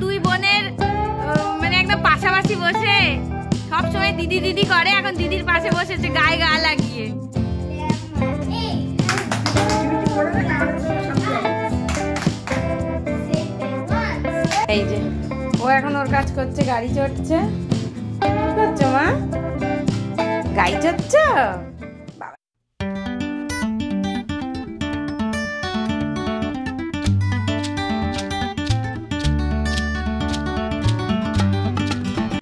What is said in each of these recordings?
দুই বোনের মানে একদম পাশাপাশি বসে সবসময় দিদি দিদি করে, এখন দিদির পাশে বসেছে গায়ে গা লাগিয়ে। এই যে ও এখন ওর কাজ করছে, গাড়ি চড়ছে। কি করছো মা? গাড়ি চড়ছ?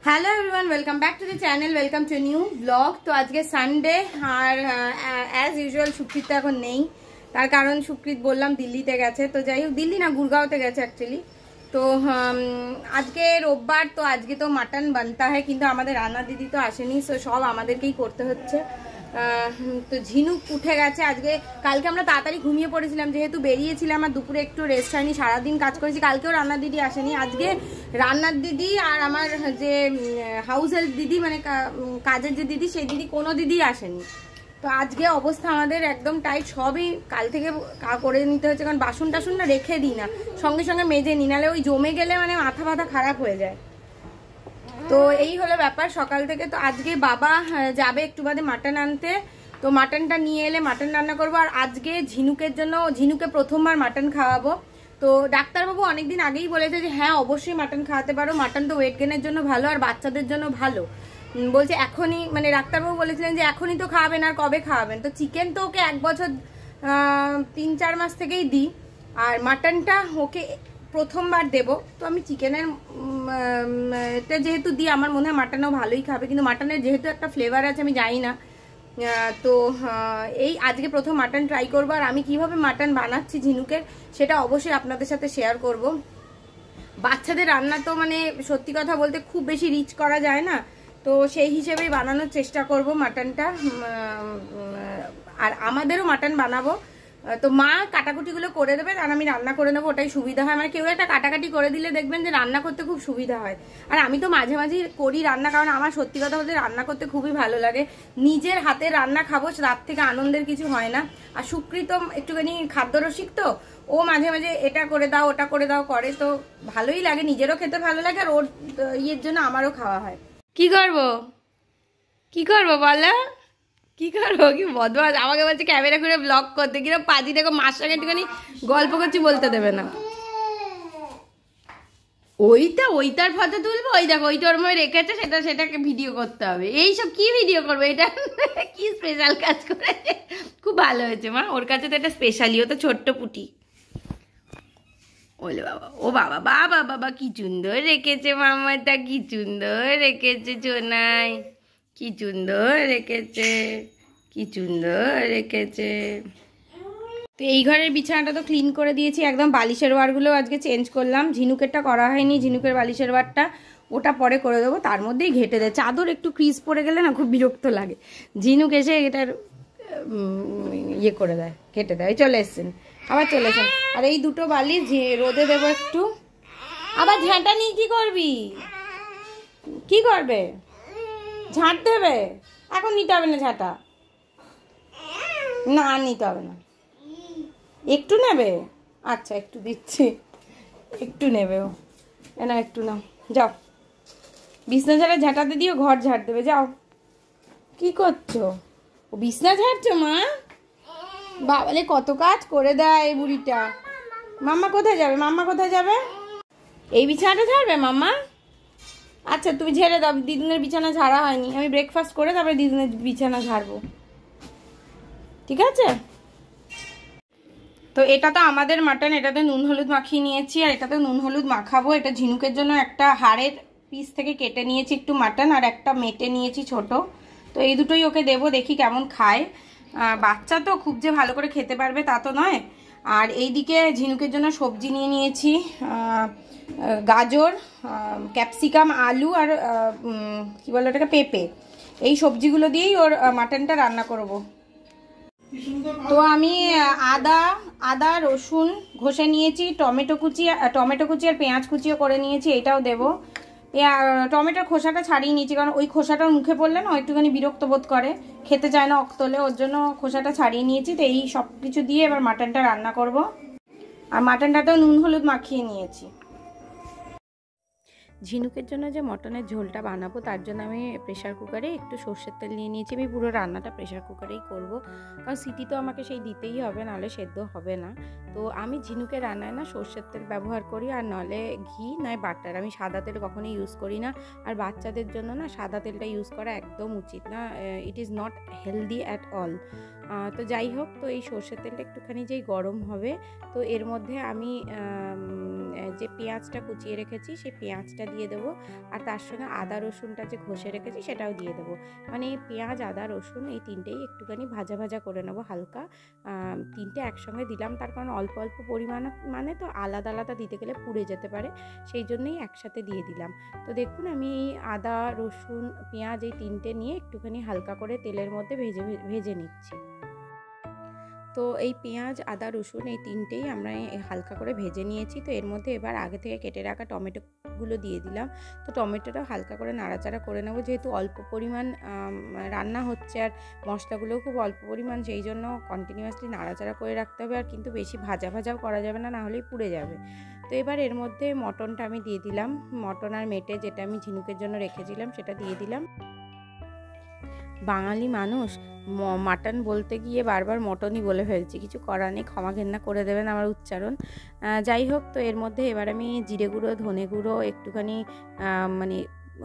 Hello everyone, welcome back to the channel, welcome to new blog. তো আজকে সানডে আর অ্যাজ ইউজুয়াল সুকৃত তো এখন নেই, তার কারণ সুকৃত বললাম দিল্লিতে গেছে। তো যাই হোক, দিল্লি না গুরগাঁওতে গেছে অ্যাকচুয়ালি। তো আজকে রোববার, তো আজকে তো মাটন বানতা হয়, কিন্তু আমাদের রান্না দিদি তো আসেনি, সো সব আমাদেরকেই করতে হচ্ছে। তো ঝিনুক উঠে গেছে আজকে। কালকে আমরা তাড়াতাড়ি ঘুমিয়ে পড়েছিলাম যেহেতু বেরিয়েছিলাম, আর দুপুরে একটু রেস্ট হয়নি, সারাদিন কাজ করেছি। কালকেও রান্নার দিদি আসেনি, আজকে রান্নার দিদি আর আমার যে হাউস হেল্প দিদি মানে কাজের যে দিদি, সেই দিদি কোনো দিদি আসেনি। তো আজকে অবস্থা আমাদের একদম টাইট, সবই কাল থেকে করে নিতে হচ্ছে, কারণ বাসন টাসন না রেখে দিই না, সঙ্গে সঙ্গে মেজে নিই, নাহলে ওই জমে গেলে মানে মাথা ফাথা খারাপ হয়ে যায়। তো এই হলো ব্যাপার সকাল থেকে। তো আজকে বাবা যাবে একটু বাদে মাটন আনতে, তো মাটনটা নিয়ে এলে মাটন রান্না করবো। আর আজকে ঝিনুকের জন্য, ঝিনুকে প্রথমবার মাটন খাওয়াবো। তো ডাক্তারবাবু অনেকদিন আগেই বলেছে যে হ্যাঁ অবশ্যই মাটন খাওয়াতে পারো, মাটন তো ওয়েট গেনের জন্য ভালো আর বাচ্চাদের জন্য ভালো। বলছে এখনই, মানে ডাক্তারবাবু বলেছিলেন যে এখনই তো খাওয়াবেন, আর কবে খাওয়াবেন? তো চিকেন তো ওকে 1 বছর 3-4 মাস থেকেই দিই, আর মাটনটা ওকে প্রথমবার দেব। তো আমি চিকেনের এটা যেহেতু দিই, আমার মনে হয় মাটনও ভালোই খাবে, কিন্তু মাটনের যেহেতু একটা ফ্লেভার আছে আমি জানি না। তো এই আজকে প্রথম মাটন ট্রাই করবো। আর আমি কিভাবে মাটন বানাচ্ছি ঝিনুকের, সেটা অবশ্যই আপনাদের সাথে শেয়ার করব। বাচ্চাদের রান্না তো মানে সত্যি কথা বলতে খুব বেশি রিচ করা যায় না, তো সেই হিসেবেই বানানোর চেষ্টা করব মাটনটা। আর আমাদেরও মাটন বানাবো, তো মা কাটাকুটিগুলো করে দেবেন আর আমি রান্না করে নেবো, ওটাই সুবিধা হয়। মানে কেউ একটা কাটাকাটি করে দিলে দেখবেন যে রান্না করতে খুব সুবিধা হয়। আর আমি তো মাঝে মাঝে করি রান্না, কারণ আমার সত্যি কথা বলতে রান্না করতে খুবই ভালো লাগে। নিজের হাতে রান্না খাবো, তার থেকে আনন্দের কিছু হয় না। আর সুকৃত একটুখানি খাদ্যরসিক, তো ও মাঝে মাঝে এটা করে দাও ওটা করে দাও করে, তো ভালোই লাগে, নিজেরও খেতে ভালো লাগে, আর ওর ইয়ের জন্য আমারও খাওয়া হয়। কি করবো কি করবো বলো, কি করবো? কি বদমাস, আমাকে বলছে ক্যামেরা করে ব্লগ করতে, কিরকম পাজি দেখো, মার সঙ্গে একটুখানি গল্প করছি বলতে দেবে না। ওইটার ফটো তুলবো, ওই দেখো ওইটা ওর মধ্যে রেখেছে, সেটাকে ভিডিও করতে হবে। এইসব কি ভিডিও করবো, এটা কি স্পেশাল কাজ করেছে, খুব ভালো হয়েছে মা, ওর কাছে তো এটা স্পেশালি, ও তো ছোট্ট পুটি। ওলে বাবা, ও বাবা বাবা বাবা, কি সুন্দর রেখেছে মামাটা, কি সুন্দর রেখেছে সোনাই, কি সুন্দর রেখেছে, কি সুন্দর রেখেছে। তো এই ঘরের বিছানাটা তো ক্লিন করে দিয়েছি, একদম বালিশের ওয়ারগুলো আজকে চেঞ্জ করলাম। ঝিনুকেরটা করা হয়নি, ঝিনুকের বালিশের ওয়ারটা ওটা পরে করে দেবো, তার মধ্যেই ঘেটে দেয়। চাদর একটু ক্রিজ পড়ে গেলে না খুব বিরক্ত লাগে, ঝিনুক এসে এটার ইয়ে করে দেয়, ঘেটে দেয়। চলে এসছেন, আবার চলে এসেছেন। আর এই দুটো বালিশ রোদে দেবো একটু। আবার ঝাঁটা নিয়ে কি করবি, কি করবে? ঝাঁট দেবে? এখন নিতে হবে না ঝাঁটা, না আর নিতে হবে না। একটু নেবে? আচ্ছা একটু দিচ্ছি, একটু নেবে ও, না একটু নাও, যাও বিছনা ঝাড়া ঝাঁটাতে দিও, ঘর ঝাড় দেবে, যাও। কি করছো? ও বিছনা ঝাড়ছো মা? বাবালে কত কাজ করে দেয় এই বুড়িটা। মাম্মা কোথায় যাবে, মাম্মা কোথায় যাবে? এই বিছানাটা ঝাড়বে মাম্মা? আচ্ছা তুমি ঝেড়ে দাও, দিদুনের বিছানা ঝাড়া হয়নি, আমি ব্রেকফাস্ট করে তারপরে দিদুনের বিছানা ঝাড়বো, ঠিক আছে? তো এটা তো আমাদের মাটন, এটাতে নুন হলুদ মাখিয়ে নিয়েছি, আর এটাতে নুন হলুদ মাখাবো। এটা ঝিনুকের জন্য একটা হাড়ের পিস থেকে কেটে নিয়েছি একটু মাটন, আর একটা মেটে নিয়েছি ছোট। তো এই দুটোই ওকে দেবো, দেখি কেমন খায়। বাচ্চা তো খুব যে ভালো করে খেতে পারবে তা তো নয়। আর এইদিকে ঝিনুকের জন্য সবজি নিয়ে নিয়েছি, গাজর, ক্যাপসিকাম, আলু আর কি বলে ওটাকে, পেঁপে। এই সবজিগুলো দিয়েই ওর মাটনটা রান্না করব। তো আমি আদা রসুন ঘষে নিয়েছি, টমেটো কুচি আর পেঁয়াজ কুচিও করে নিয়েছি, এটাও দেবো। টমেটোর খোসাটা ছাড়িয়ে নিয়েছি, কারণ ওই খোসাটার মুখে পড়লে না একটুখানি বিরক্ত বোধ করে, খেতে চায় না অক্তলে, ওর জন্য খোসাটা ছাড়িয়ে নিয়েছি। তো এই সব কিছু দিয়ে এবার মাটনটা রান্না করব। আর মাটনটাতেও নুন হলুদ মাখিয়ে নিয়েছি। ঝিনুকের জন্য যে মটনের ঝোলটা বানাবো তার জন্য আমি প্রেশার কুকারে একটু সর্ষের তেল নিয়ে নিয়েছি। আমি পুরো রান্নাটা প্রেশার কুকারেই করব, কারণ সিটি তো আমাকে সেই দিতেই হবে, নাহলে সেদ্ধ হবে না। তো আমি ঝিনুকের রান্নায় না সর্ষের তেল ব্যবহার করি, আর নাহলে ঘি নয় বাটার। আমি সাদা তেল কখনোই ইউজ করি না, আর বাচ্চাদের জন্য না সাদা তেলটা ইউজ করা একদম উচিত না। It is not healthy at all. তো যাই হোক, তো এই সর্ষের তেলটা একটুখানি যেই গরম হবে, তো এর মধ্যে আমি যে পেঁয়াজটা কুচিয়ে রেখেছি সেই পেঁয়াজটা দিয়ে দেবো, আর তার সঙ্গে আদা রসুনটা যে ঘষে রেখেছি সেটাও দিয়ে দেবো। মানে পেঁয়াজ আদা রসুন এই তিনটেই একটুখানি ভাজা ভাজা করে নেবো হালকা। তিনটে একসঙ্গে দিলাম, তার কারণ অল্প অল্প পরিমাণ, মানে তো আলাদা আলাদা দিতে গেলে পুড়ে যেতে পারে, সেই জন্যই একসাথে দিয়ে দিলাম। তো দেখুন আমি এই আদা রসুন পেঁয়াজ এই তিনটে নিয়ে একটুখানি হালকা করে তেলের মধ্যে ভেজে নিচ্ছি। তো এই পেঁয়াজ আদা রসুন এই তিনটেই আমরা হালকা করে ভেজে নিয়েছি। তো এর মধ্যে এবার আগে থেকে কেটে রাখা টমেটোগুলো দিয়ে দিলাম। তো টমেটোটাও হালকা করে নাড়াচাড়া করে নেবো, যেহেতু অল্প পরিমাণ রান্না হচ্ছে আর মশলাগুলোও খুব অল্প পরিমাণ, সেই জন্য কন্টিনিউয়াসলি নাড়াচাড়া করে রাখতে হবে। আর কিন্তু বেশি ভাজা ভাজাও করা যাবে না, নাহলেই পুড়ে যাবে। তো এবার এর মধ্যে মটনটা আমি দিয়ে দিলাম, মটন আর মেটে যেটা আমি ঝিনুকের জন্য রেখেছিলাম সেটা দিয়ে দিলাম। বাঙালি মানুষ মাটন বলতে গিয়ে বারবার মটনই বলে ফেলছি, কিছু করার নেই, ক্ষমা ঘেন্না করে দেবেন আমার উচ্চারণ। যাই হোক, তো এর মধ্যে এবার আমি জিরে গুঁড়ো ধনে গুঁড়ো একটুখানি মানে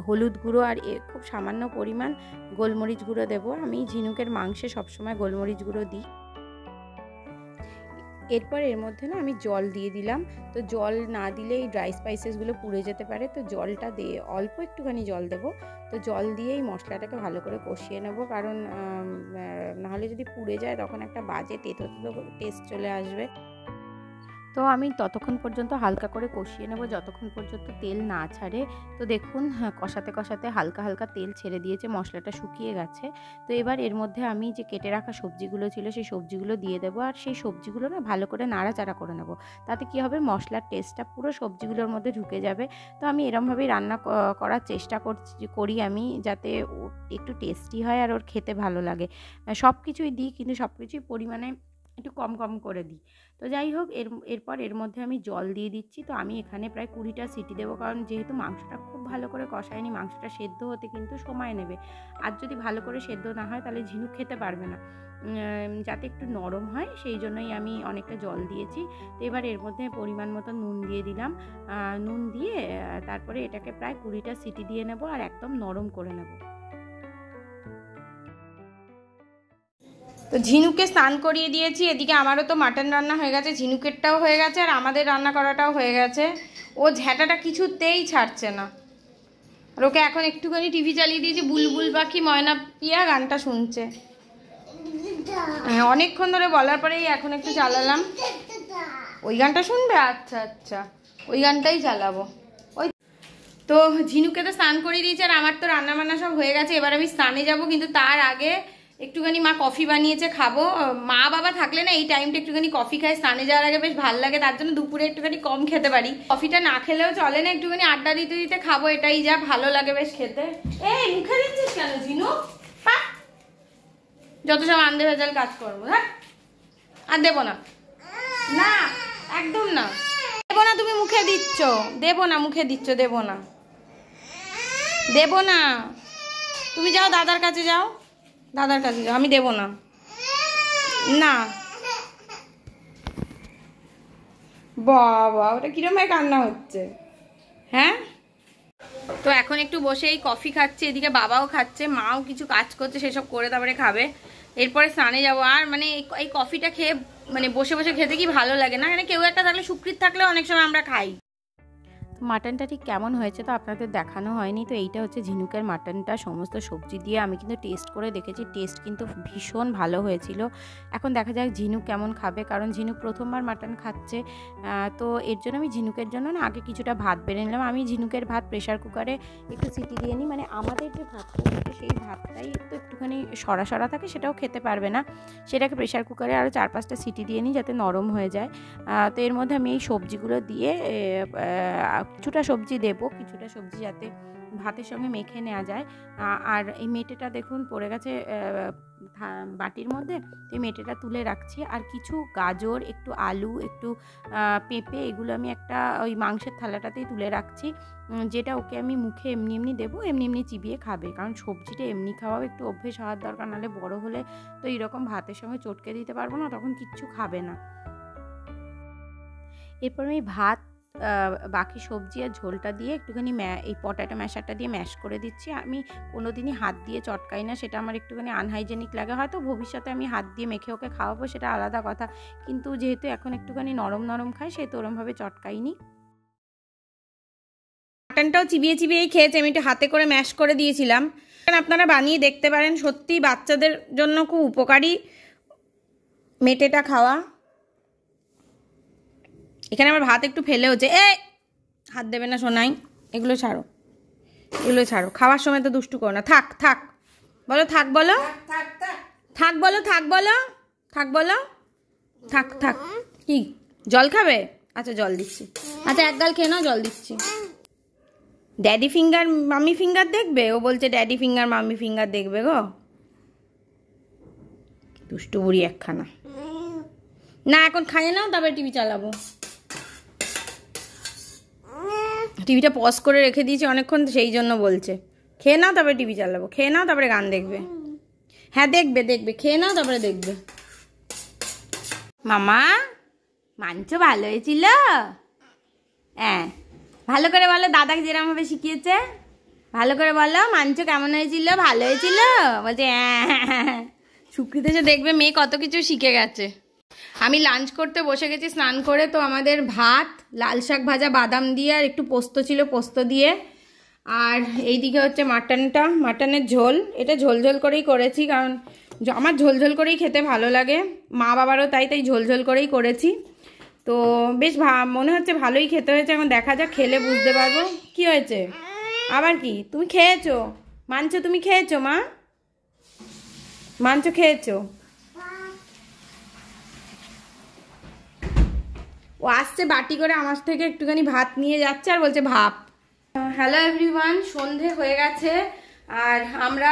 হলুদ গুঁড়ো আর খুব সামান্য পরিমাণ গোলমরিচ গুঁড়ো দেবো। আমি ঝিনুকের মাংসে সবসময় গোলমরিচ গুঁড়ো দিই। এরপর এর মধ্যে না আমি জল দিয়ে দিলাম। তো জল না দিলে এই ড্রাই স্পাইসেসগুলো পুড়ে যেতে পারে, তো জলটা দিয়ে অল্প একটুখানি জল দেবো। তো জল দিয়ে এই মশলাটাকে ভালো করে কষিয়ে নেবো, কারণ নাহলে যদি পুড়ে যায় তখন একটা বাজে তেতো টেস্ট চলে আসবে। তো আমি ততক্ষণ পর্যন্ত হালকা করে কষিয়ে নেব যতক্ষণ পর্যন্ত তেল না ছাড়ে। তো দেখুন কষাতে কষাতে হালকা হালকা তেল ছেড়ে দিয়েছে, মশলাটা শুকিয়ে গেছে। তো এবার এর মধ্যে আমি যে কেটে রাখা সবজিগুলো ছিল সেই সবজিগুলো দিয়ে দেবো, আর সেই সবজিগুলো না ভালো করে নাড়াচাড়া করে নেব। তাতে কি হবে, মশলার টেস্টটা পুরো সবজিগুলোর মধ্যে ঢুকে যাবে। তো আমি এরমভাবেই রান্না করার চেষ্টা করি আমি, যাতে একটু টেস্টি হয় আর ওর খেতে ভালো লাগে। সব কিছুই দিই, কিন্তু সব কিছুই পরিমাণে একটু কম কম করে দিই। তো যাই হোক, এরপর এর মধ্যে আমি জল দিয়ে দিচ্ছি। তো আমি এখানে প্রায় 20টা সিটি দেবো, কারণ যেহেতু মাংসটা খুব ভালো করে কষায়নি, মাংসটা সেদ্ধ হতে কিন্তু সময় নেবে। আর যদি ভালো করে সেদ্ধ না হয় তাহলে ঝিনুক খেতে পারবে না। যাতে একটু নরম হয় সেই জন্যই আমি অনেকটা জল দিয়েছি। তো এবার এর মধ্যে পরিমাণ মতো নুন দিয়ে দিলাম। নুন দিয়ে তারপরে এটাকে প্রায় 20টা সিটি দিয়ে নেব আর একদম নরম করে নেব। তো ঝিনুকে স্নান করিয়ে দিয়েছি, এদিকে আমারও তো মাটন রান্না হয়ে গেছে, ঝিনুকেরটাও হয়ে গেছে আর আমাদের রান্না করাটাও হয়ে গেছে। ও ঝ্যাঁটাটা কিছুতেই ছাড়ছে না, আর ওকে এখন একটুখানি টিভি চালিয়ে দিয়েছি, বুলবুল পাখি ময়না পিয়া গানটা শুনছে। হ্যাঁ, অনেকক্ষণ ধরে বলার পরেই এখন একটু চালালাম। ওই গানটা শুনবে? আচ্ছা আচ্ছা, ওই গানটাই চালাবো। ওই তো ঝিনুকে তো স্নান করিয়ে দিয়েছে আর আমার তো রান্না বান্না সব হয়ে গেছে। এবার আমি স্নানে যাব, কিন্তু তার আগে একটুখানি মা কফি বানিয়েছে, খাবো। মা বাবা থাকলে না এই টাইমটা একটুখানি কফি খাই, স্নানে যাওয়ার আগে বেশ ভালো লাগে, তার জন্য দুপুরে একটুখানি কম খেতে পারি। কফিটা না খেলেও চলে না, একটুখানি আড্ডা দিতে দিতে খাবো, এটাই যা ভালো লাগে বেশ খেতে। এই মুখে দিচ্ছিস কেন ঝিনু? যত সব আন্দে ভেজাল কাজ করবো। হ্যাঁ, আর দেবো না, না একদম না, দেবো না। তুমি মুখে দিচ্ছ, দেবো না, মুখে দিচ্ছ, দেবো না, দেবো না। তুমি যাও দাদার কাছে, যাও দাদার কাছে যাও, আমি দেবো না, না। বাবা, ওটা কিরম কান্না হচ্ছে? হ্যাঁ, তো এখন একটু বসে এই কফি খাচ্ছে, এদিকে বাবাও খাচ্ছে, মাও কিছু কাজ করছে, সেসব করে তারপরে খাবে। এরপরে স্নানে যাবো। আর মানে এই কফিটা খেয়ে মানে বসে বসে খেতে কি ভালো লাগে না? মানে কেউ একটা থাকলে, সুকৃত থাকলে অনেক সময় আমরা খাই। মাটনটা ঠিক কেমন হয়েছে তো আপনাদের দেখানো হয়নি। তো এইটা হচ্ছে ঝিনুকের মাটনটা, সমস্ত সবজি দিয়ে আমি কিন্তু টেস্ট করে দেখেছি, টেস্ট কিন্তু ভীষণ ভালো হয়েছিল। এখন দেখা যাক ঝিনুক কেমন খাবে, কারণ ঝিনুক প্রথমবার মাটন খাচ্ছে। তো এর জন্য আমি ঝিনুকের জন্য না আগে কিছুটা ভাত বেড়ে নিলাম। আমি ঝিনুকের ভাত প্রেশার কুকারে একটু সিটি দিয়ে নিই, মানে আমাদের যে ভাতটা থাকে সেই ভাতটাই একটুখানি সরা সরা থাকে, সেটাও খেতে পারবে না, সেটাকে প্রেশার কুকারে আরও 4-5টা সিটি দিয়ে নিই যাতে নরম হয়ে যায়। তো এর মধ্যে আমি এই সবজিগুলো দিয়ে কিছুটা সবজি দেবো, কিছুটা সবজি যাতে ভাতের সঙ্গে মেখে নেওয়া যায়। আর এই মেটেটা দেখুন পড়ে গেছে বাটির মধ্যে, তো এই মেটেটা তুলে রাখছি। আর কিছু গাজর, একটু আলু, একটু পেঁপে, এগুলো আমি একটা ওই মাংসের থালাটাতেই তুলে রাখছি, যেটা ওকে আমি মুখে এমনি এমনি দেবো, এমনি এমনি চিবিয়ে খাবে। কারণ সবজিটা এমনি খাওয়াও একটু অভ্যেস হওয়ার দরকার, নাহলে বড় হলে তো এইরকম ভাতের সঙ্গে চটকে দিতে পারবো না, তখন কিচ্ছু খাবে না। এরপর আমি ভাত, বাকি সবজি আর ঝোলটা দিয়ে একটুখানি এই পটাটো ম্যাশারটা দিয়ে ম্যাশ করে দিচ্ছি। আমি কোনো দিনই হাত দিয়ে চটকাই না, সেটা আমার একটুখানি আনহাইজেনিক লাগে। হয়তো ভবিষ্যতে আমি হাত দিয়ে মেখে ওকে খাওয়াবো, সেটা আলাদা কথা, কিন্তু যেহেতু এখন একটুখানি নরম নরম খাই, সেহেতু ওরমভাবে চটকাইনি। মাটনটাও চিবিয়ে চিবিয়েই খেয়েছে, আমি একটু হাতে করে ম্যাশ করে দিয়েছিলাম। আপনারা বানিয়ে দেখতে পারেন, সত্যিই বাচ্চাদের জন্য খুব উপকারী মেটেটা খাওয়া। এখানে আমার ভাত একটু ফেলে হচ্ছে, হাত দেবে না সোনাই, এগুলো ছাড়ো, এগুলো ছাড়ো, খাওয়ার সময় তো দুষ্টু করো না। থাক থাক বলো, থাক বলো, থাক বলো, থাক বলো, থাক বলো, থাক থাক। কি জল খাবে? আচ্ছা জল দিচ্ছি, আচ্ছা এক গাল খেয়ে নাও, জল দিচ্ছি। ড্যাডি ফিঙ্গার মাম্মি ফিঙ্গার দেখবে, ও বলছে ড্যাডি ফিঙ্গার মাম্মি ফিঙ্গার দেখবে গো, দুষ্টু বুড়ি একখানা। না এখন খাইয়ে নাও, তারপরে টিভি চালাবো। টিভিটা পজ করে রেখে দিয়েছি অনেকক্ষণ, সেই জন্য বলছে খেয়ে নাও তারপরে টিভি চালাবো, খেয়ে নাও তারপরে গান দেখবে। হ্যাঁ দেখবে দেখবে, খেয়ে নাও তারপরে দেখবে। মামা মাংস ভালো হয়েছিল? হ্যাঁ ভালো করে বলো, দাদাকে যেরকম ভাবে শিখিয়েছে, ভালো করে বলো মাংস কেমন হয়েছিল, ভালো হয়েছিল? বলছে হ্যাঁ। সুকৃত এসে দেখবে মেয়ে কত কিছু শিখে গেছে। আমি লাঞ্চ করতে বসে গেছি স্নান করে। তো আমাদের ভাত, লাল শাক ভাজা বাদাম দিয়ে, আর একটু পোস্ত ছিল পোস্ত দিয়ে, আর এইদিকে হচ্ছে মাটনটা, মাটনের ঝোল। এটা ঝোল ঝোল করেই করেছি, কারণ আমার ঝোল ঝোল করেই খেতে ভালো লাগে, মা বাবারও তাই ঝোল ঝোল করেই করেছি। তো বেশ মনে হচ্ছে ভালোই খেতে হয়েছে। এখন দেখা যাক, খেলে বুঝতে পারবো কি হয়েছে। আবার কি তুমি খেয়েছো মাংস? তুমি খেয়েছো মা? মাংস খেয়েছো? ও আসছে বাটি করে আমার থেকে একটুখানি ভাত নিয়ে যাচ্ছে, আর বলছে ভাপ। হ্যালো এভরিওয়ান, সন্ধে হয়ে গেছে আর আমরা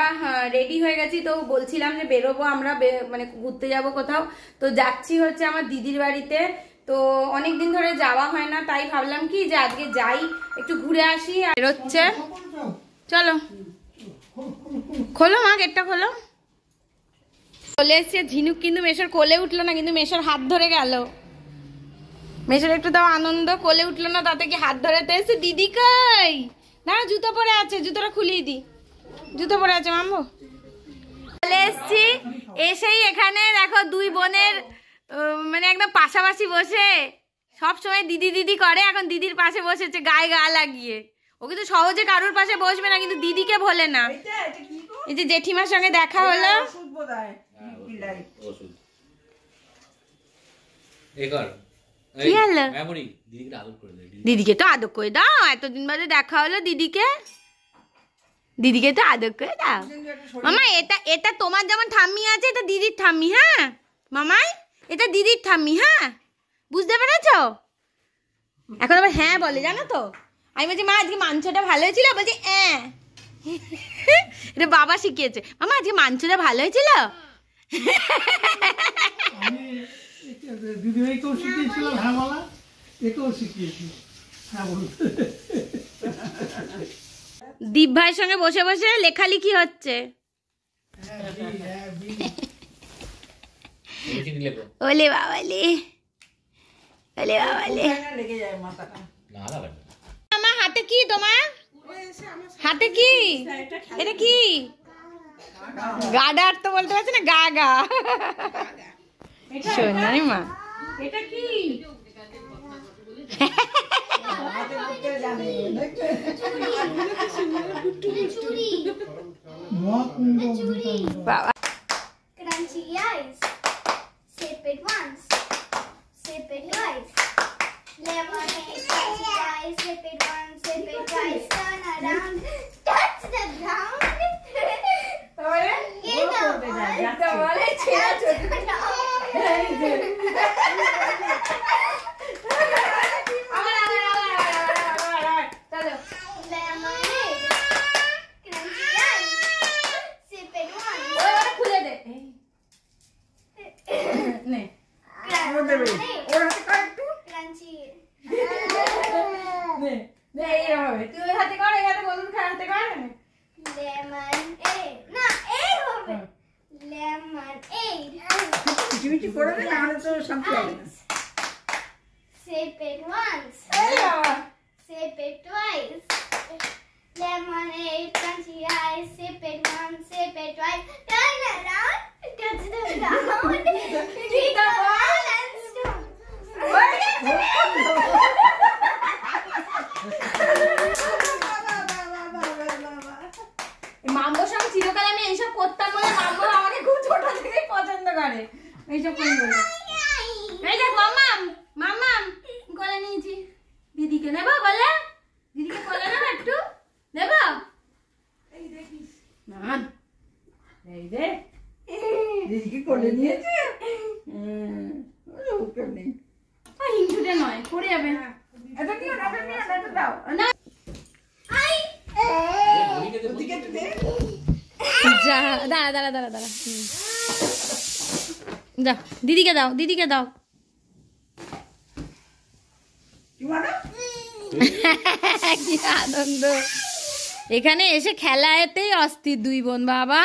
রেডি হয়ে গেছি। তো বলছিলাম যে বেরোবো আমরা, মানে ঘুরতে যাব কোথাও। তো যাচ্ছি হচ্ছে আমার দিদির বাড়িতে। তো অনেক দিন ধরে যাওয়া হয় না, তাই ভাবলাম কি যে আজকে যাই, একটু ঘুরে আসি। আর বেরোচ্ছে, চলো খোলো মা, গেটটা খোলো। চলে এসছে ঝিনুক, কিন্তু মেশোর কোলে উঠলো না, কিন্তু মেশোর হাত ধরে গেল। মেশোর একটু তাও আনন্দ, কোলে উঠলো না, তাতে কি হাত ধরে তো এসে। দিদি কই? না জুতো পরে আছে, জুতোটা খুলিয়ে দি, জুতো পরে আছে মাম্বু। চলে এসছি, এসেই এখানে দেখো দুই বোনের মানে একদম পাশাপাশি বসে সব সময় দিদি দিদি করে, এখন দিদির পাশে বসেছে গায়ে গা লাগিয়ে। ও কিন্তু সহজে কারোর পাশে বসবে না, কিন্তু দিদিকে ভোলে না। এই যে জেঠিমার সঙ্গে দেখা হলো, দিদিকে তো আদর করে দাও, এতদিন বাদে দেখা হলো দিদিকে, দিদিকে তো আদর করে দাও। মামা এটা তোমার যেমন ঠাম্মি আছে, এটা দিদির ঠাম্মি। হ্যাঁ মামাই, এটা দিদির ঠাম্মি। হ্যাঁ বুঝতে পেরেছ? এখন আবার হ্যাঁ বলে, জানো তো। আমি বলছি মা আজকে মাংসটা ভালো হয়েছিল, বলছি এটা বাবা শিখিয়েছে। মামা আজকে মাংসটা ভালো হয়েছিল। দীপ ভাইয়ের সঙ্গে বসে বসে লেখালেখি হচ্ছে। ওলে বাবালে, ওলে বাবালে। আমার হাতে কি? তোমার হাতে কি? এটা কি? গাডার তো বলতে পারছি না, গা গা সোনাই মা। এটা কি? Crunchy eyes. Sip it once. Sip it twice. Lemonade, crunchy eyes. Sip it once. Sip it twice. Turn around. Touch the ground. Lemonade. মিষ্টি করবে না হলে তো শান্তি হবে না। Sip it once. Sip it twice. Lemonade, crunchy ice. Sip it once, sip it twice. Turn around, touch the ground. Drink the ball and stop. মাম্বোর সঙ্গে চিরকাল আমি এইসব করতাম বলে মাম্বো আমাকে খুব ছোট থেকেই পছন্দ করে এইসব করি বলে। এই দেখ মাম্মাম, মাম্মাম গলে নিয়েছি। দিদিকে নেব গলে? দিদিকে গলে নেব একটু? নেব? এই দেখিস না, এই দে দিদিকে কোলে নিয়েছে। ওকে নেই, হিংসুটে নয়, পড়ে যাবে। এটা নিও না, এটা নিও না, এটা দাও না ওদিকে একটু দে। যা, দাঁড়া দাঁড়া দাঁড়া দাঁড়া, যা দিদিকে দাও, দিদিকে দাও। কি বলো? কি আনন্দ, এখানে এসে খেলাতেই অস্থির দুই বোন, বাবা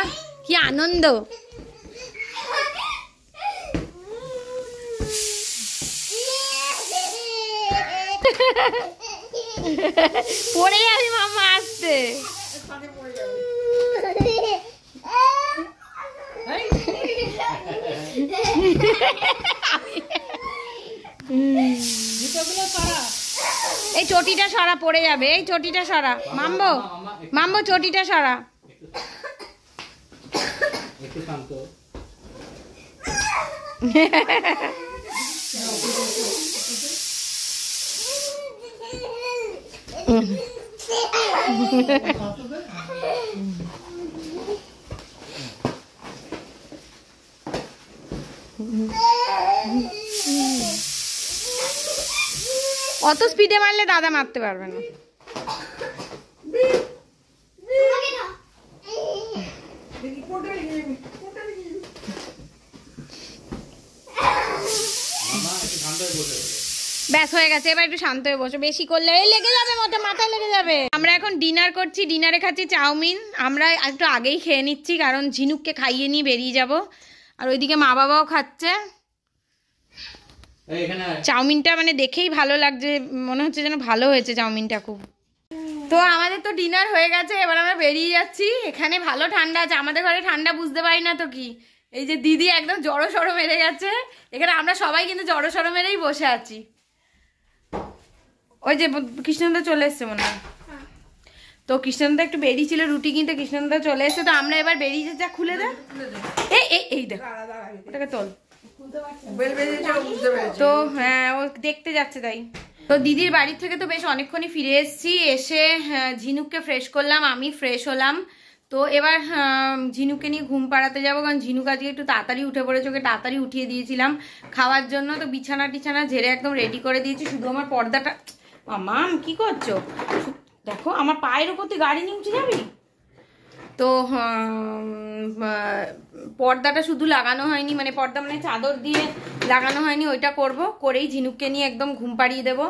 কি আনন্দ। পড়ে যাবি মামা আসতে। এই চটিটা সরা, পড়ে যাবে। এই চটিটা সরা মাম্বো, মাম্বো চটিটা সরা। একটু শান্ত। অত স্পিডে মারলে দাদা মারতে পারবে না। দেখি কোটে গিয়ে কোটে গিয়ে মামা একটু শান্ত হয়ে বসে। ব্যাস হয়ে গেছে, এবার একটু শান্ত হয়ে বসো। বেশি করলে এই লেগে যাবে, মাথায় লেগে যাবে। আমরা এখন ডিনার করছি, ডিনারে খাচ্ছি চাউমিন। আমরা একটু আগেই খেয়ে নিচ্ছি কারণ ঝিনুককে খাইয়ে নিয়ে বেরিয়ে যাব। আর ওইদিকে মা বাবাও খাচ্ছে। চাউমিনটা মানে দেখেই ভালো লাগছে, মনে হচ্ছে যেন ভালো হয়েছে চাউমিনটা খুব। তো আমাদের তো ডিনার হয়ে গেছে, এবার আমরা বেরিয়ে যাচ্ছি। এখানে ভালো ঠান্ডা আছে, আমাদের ঘরে ঠান্ডা বুঝতে পারি না তো কি। এই যে দিদি একদম জড়ো সড়ো মেরে গেছে, এখানে আমরা সবাই কিন্তু জড়ো সড়ো মেরেই বসে আছি। ওই যে কৃষ্ণদা চলে এসছে মনে হয়। তো কৃষ্ণদা একটু বেরিয়েছিল রুটি কিনতে, কৃষ্ণদা চলে এসছে। তো আমরা এবার বেরিয়ে যা, খুলে দে। এই দেখ, ওটাকে তোল। তো হ্যাঁ, ও দেখতে যাচ্ছে তাই। তো দিদির বাড়ির থেকে তো বেশ অনেকক্ষণই ফিরে এসেছি। এসে ঝিনুককে ফ্রেশ করলাম, আমি ফ্রেশ হলাম। তো এবার ঝিনুককে নিয়ে ঘুম পাড়াতে যাবো, কারণ ঝিনুক আজকে একটু তাড়াতাড়ি উঠে পড়েছে, ওকে তাড়াতাড়ি উঠিয়ে দিয়েছিলাম খাওয়ার জন্য। তো বিছানা টিছানা ঝেড়ে একদম রেডি করে দিয়েছি, শুধু আমার পর্দাটা। মাম কি করছো? দেখো আমার পায়ের উপর তুই গাড়ি নিয়ে উঠে যাবি। তো পর্দাটা শুধু লাগানো হয়নি, মানে পর্দা মানে চাদর দিয়ে লাগানো হয়নি, ওইটা করব, করেই ঝিনুককে নিয়ে একদম ঘুম পাড়িয়ে দেবো।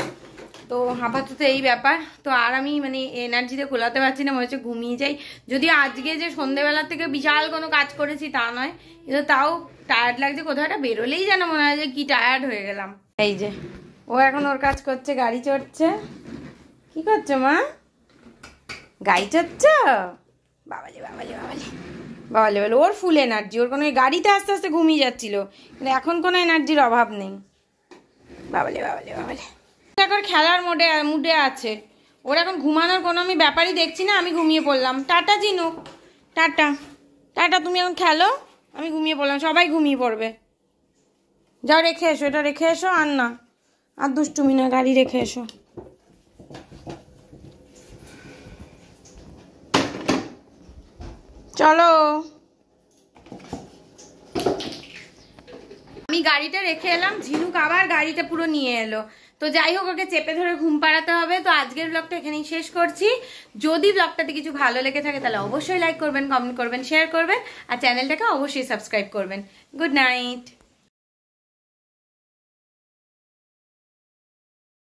তো আপাতত এই ব্যাপার। তো আর আমি মানে এনার্জিতে খোলাতে পারছি না, মনে হচ্ছে ঘুমিয়ে যাই। যদি আজকে যে সন্ধ্যেবেলার থেকে বিশাল কোনো কাজ করেছি তা নয়, কিন্তু তাও টায়ার্ড লাগছে। কোথাও একটা বেরোলেই যেন মনে হয় যে কি টায়ার্ড হয়ে গেলাম। এই যে ও এখন ওর কাজ করছে, গাড়ি চড়ছে। কি করছো মা? গাড়ি চড়ছো? বাবালে বাবালে বাবালে বাবালে বলে, ওর ফুল এনার্জি। ওর কোনো গাড়িতে আস্তে আস্তে ঘুমিয়ে যাচ্ছিল, কিন্তু এখন কোনো এনার্জির অভাব নেই। বাবালে বাবালে বাবালে এখন খেলার মুডে আছে। ওর এখন ঘুমানোর কোনো আমি ব্যাপারই দেখছি না, আমি ঘুমিয়ে পড়লাম। টাটা ঝিনুক, টাটা টাটা, তুমি এখন খেলো, আমি ঘুমিয়ে পড়লাম। সবাই ঘুমিয়ে পড়বে। যাও রেখে এসো, এটা রেখে এসো। আর না, আর দুষ্টুমি না, গাড়ি রেখে এসো। চলো। আমি গাড়িটা রেখে এলাম, ঝিনুক আবার গাড়িটা পুরো নিয়ে এলো। তো যাই হোক, ওকে চেপে ধরে ঘুম পাড়াতে হবে। তো আজকের ব্লগটা এখানেই শেষ করছি। যদি ব্লগটাতে কিছু ভালো লেগে থাকে তাহলে অবশ্যই লাইক করবেন, কমেন্ট করবেন, শেয়ার করবেন, আর চ্যানেলটাকে অবশ্যই সাবস্ক্রাইব করবেন। Good night.